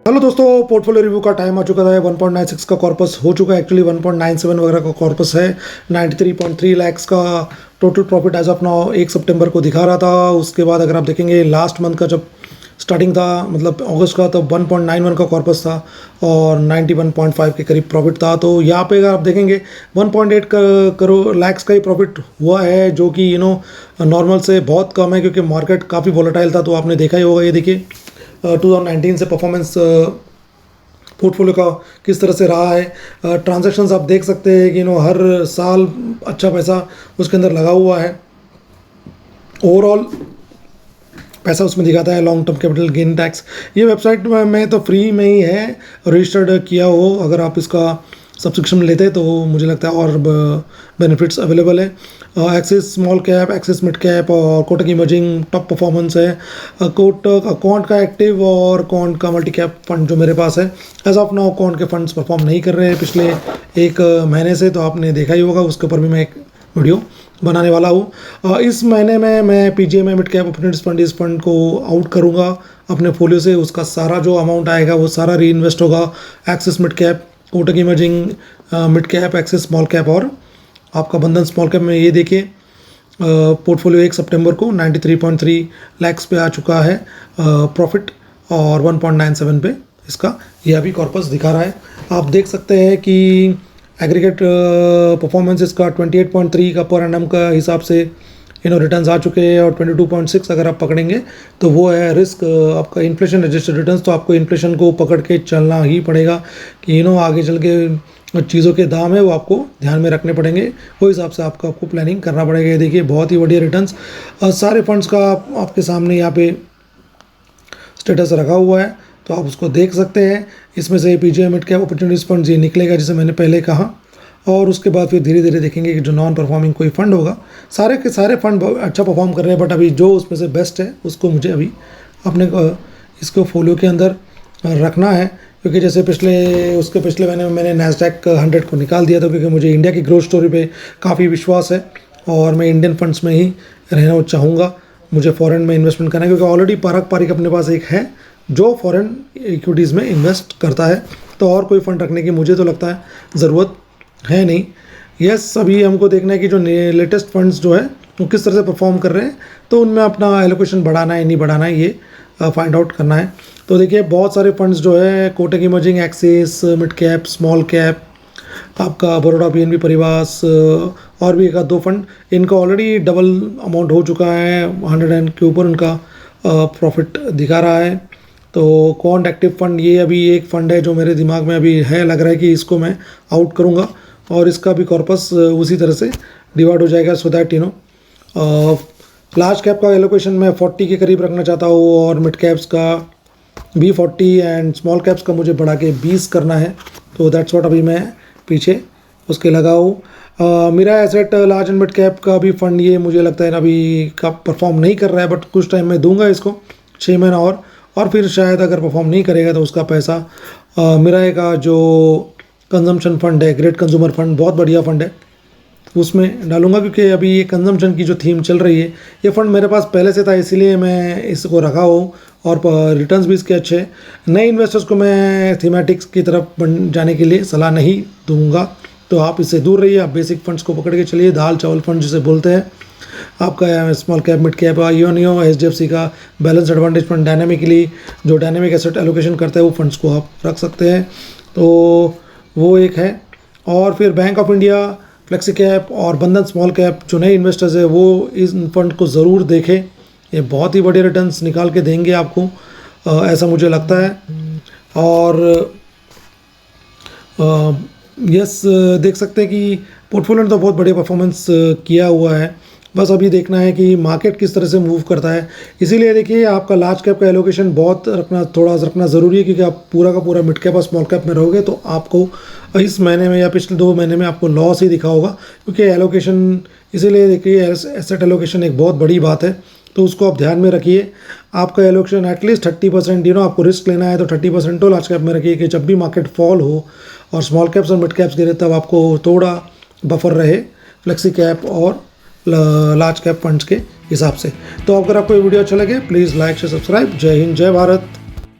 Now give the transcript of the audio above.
Hello दोस्तों, portfolio review का time आ चुका है। 1.96 का कॉर्पस हो चुका है, एक्चुअली 1.97 वगैरह का कॉर्पस है। 93.3 लैक्स का total profit as of now 1 सितंबर को दिखा रहा था। उसके बाद अगर आप देखेंगे लास्ट मंथ का जब स्टार्टिंग था, मतलब अगस्त का, तो 1.91 का कॉर्पस था और 91.5 के करीब प्रॉफिट था। तो यहाँ पे अगर आप देखेंगे 1.8 करोड़ लैक्स का ही प्रॉफिट हुआ है, जो कि नॉर्मल से बहुत कम है, क्योंकि मार्केट काफ़ी वॉलेटाइल था। तो आपने देखा ही होगा, ये देखिए 2019 से परफॉर्मेंस पोर्टफोलियो का किस तरह से रहा है। ट्रांजैक्शंस आप देख सकते हैं कि हर साल अच्छा पैसा उसके अंदर लगा हुआ है। ओवरऑल पैसा उसमें दिखाता है। Long term capital gain tax ये वेबसाइट में तो फ्री में ही है, रजिस्टर्ड किया हो। अगर आप इसका सब्सक्रिप्शन लेते हैं तो मुझे लगता है और बेनिफिट्स अवेलेबल है। Axis small cap, axis mid cap और कोटक इमर्जिंग टॉप परफॉर्मेंस है। कोटक क्वांट का एक्टिव और क्वांट का मल्टी कैप फंड जो मेरे पास है। एज ऑफ नाउ क्वांट के फंड्स परफॉर्म नहीं कर रहे हैं पिछले एक महीने से, तो आपने देखा ही होगा। उसके ऊपर भी मैं एक वीडियो बनाने वाला हूँ। इस महीने में मैं पीजीएमए मिड कैप अपॉर्चुनिटीज फंड, इस फंड को आउट करूँगा अपने फोलियो से। उसका सारा जो अमाउंट आएगा वो सारा री इन्वेस्ट होगा axis mid cap, Kotak emerging mid cap, axis small cap और आपका बंधन स्मॉल कैप में। ये देखिए पोर्टफोलियो 1 सितंबर को 93.3 लैक्स पे आ चुका है प्रॉफिट, और 1.97 पे इसका यह भी कॉर्पस दिखा रहा है। आप देख सकते हैं कि एग्रीगेट परफॉर्मेंस इसका 28.3 का पर एनम का हिसाब से रिटर्न्स आ चुके हैं, और 22.6 अगर आप पकड़ेंगे तो वो है रिस्क आपका इन्फ्लेशन रजिस्टर्ड रिटर्न्स। तो आपको इन्फ्लेशन को पकड़ के चलना ही पड़ेगा कि आगे चल के चीज़ों के दाम है वो आपको ध्यान में रखने पड़ेंगे। वो हिसाब से आपको प्लानिंग करना पड़ेगा। ये देखिए बहुत ही बढ़िया रिटर्न्स सारे फंड्स का आपके सामने यहाँ पे स्टेटस रखा हुआ है, तो आप उसको देख सकते हैं। इसमें से PGM mid cap opportunities fund ये निकलेगा, जैसे मैंने पहले कहा। और उसके बाद फिर धीरे धीरे देखेंगे कि जो नॉन परफॉर्मिंग कोई फंड होगा, सारे के सारे फंड अच्छा परफॉर्म कर रहे हैं, बट अभी जो उसमें से बेस्ट है उसको मुझे अभी अपने इसको फोलियो के अंदर रखना है। क्योंकि जैसे पिछले महीने मैंने नैस्डैक 100 को निकाल दिया था, क्योंकि मुझे इंडिया की ग्रोथ स्टोरी पे काफ़ी विश्वास है और मैं इंडियन फंड्स में ही रहना चाहूँगा। मुझे फॉरेन में इन्वेस्टमेंट करना है, क्योंकि ऑलरेडी पारिक अपने पास एक है जो फॉरेन इक्विटीज़ में इन्वेस्ट करता है। तो और कोई फंड रखने की मुझे तो लगता है ज़रूरत है नहीं। यस, अभी हमको देखना है कि जो लेटेस्ट फंड्स जो है वो किस तरह से परफॉर्म कर रहे हैं, तो उनमें अपना एलोकेशन बढ़ाना है नहीं बढ़ाना है, ये फाइंड आउट करना है। तो देखिए बहुत सारे फंड्स जो है, Kotak emerging, axis mid cap, small cap, आपका बड़ौदा पीएनबी परिवास, और भी एक आध दो फंड, इनका ऑलरेडी डबल अमाउंट हो चुका है। 100 के ऊपर उनका प्रॉफिट दिखा रहा है। तो क्वांट एक्टिव फंड ये अभी एक फ़ंड है जो मेरे दिमाग में अभी है, लग रहा है कि इसको मैं आउट करूँगा, और इसका भी कॉर्पस उसी तरह से डिवाइड हो जाएगा, सो दैट लार्ज कैप का एलोकेशन मैं 40 के करीब रखना चाहता हूँ, और मिड कैप्स का भी 40 एंड स्मॉल कैप्स का मुझे बढ़ा के 20 करना है। तो दैट्स व्हाट अभी मैं पीछे उसके लगा हूँ। मेरा asset large and mid cap का भी फंड ये मुझे लगता है अभी का परफॉर्म नहीं कर रहा है, बट कुछ टाइम में दूंगा इसको, 6 महीना और फिर शायद अगर परफॉर्म नहीं करेगा तो उसका पैसा मेरा का जो कंजम्पशन फंड है, ग्रेट कंज्यूमर फंड, बहुत बढ़िया फंड है, उसमें डालूंगा। क्योंकि अभी ये कंजम्पशन की जो थीम चल रही है, ये फंड मेरे पास पहले से था, इसीलिए मैं इसको रखा हूँ, और रिटर्न्स भी इसके अच्छे हैं। नए इन्वेस्टर्स को मैं थीमेटिक्स की तरफ जाने के लिए सलाह नहीं दूंगा, तो आप इससे दूर रहिए। आप बेसिक फंड्स को पकड़ के चलिए, दाल चावल फंड जिसे बोलते हैं। आपका small cap, mid cap, Unio, HDFC का बैलेंस एडवांटेज फंड, डायनेमिकली जो डायनेमिक एसेट एलोकेशन करता है वो फंड्स को आप रख सकते हैं, तो वो एक है। और फिर bank of India, flexi cap और बंधन स्मॉल कैप, जो नए इन्वेस्टर्स है वो इस फंड को ज़रूर देखें। ये बहुत ही बड़े रिटर्न्स निकाल के देंगे आपको, ऐसा मुझे लगता है। और यस, देख सकते हैं कि पोर्टफोलियो ने तो बहुत बढ़िया परफॉर्मेंस किया हुआ है। बस अभी देखना है कि मार्केट किस तरह से मूव करता है। इसीलिए देखिए आपका लार्ज कैप का एलोकेशन थोड़ा रखना ज़रूरी है, क्योंकि आप पूरा का पूरा मिड कैप और स्मॉल कैप में रहोगे तो आपको इस महीने में या पिछले 2 महीने में आपको लॉस ही दिखा होगा, क्योंकि एलोकेशन, इसीलिए देखिए एसेट एलोकेशन एक बहुत बड़ी बात है, तो उसको आप ध्यान में रखिए। आपका एलोकेशन एटलीस्ट 30%, आपको रिस्क लेना है तो 30% तो लार्ज कैप में रखिए, कि जब भी मार्केट फॉल हो और स्मॉल कैप्स और मिड कैप्स गिरे तब आपको थोड़ा बफर रहे फ्लेक्सी कैप और लार्ज कैप फंड्स के हिसाब से। तो अगर आपको ये वीडियो अच्छा लगे प्लीज़ लाइक शेयर सब्सक्राइब। जय हिंद, जय भारत।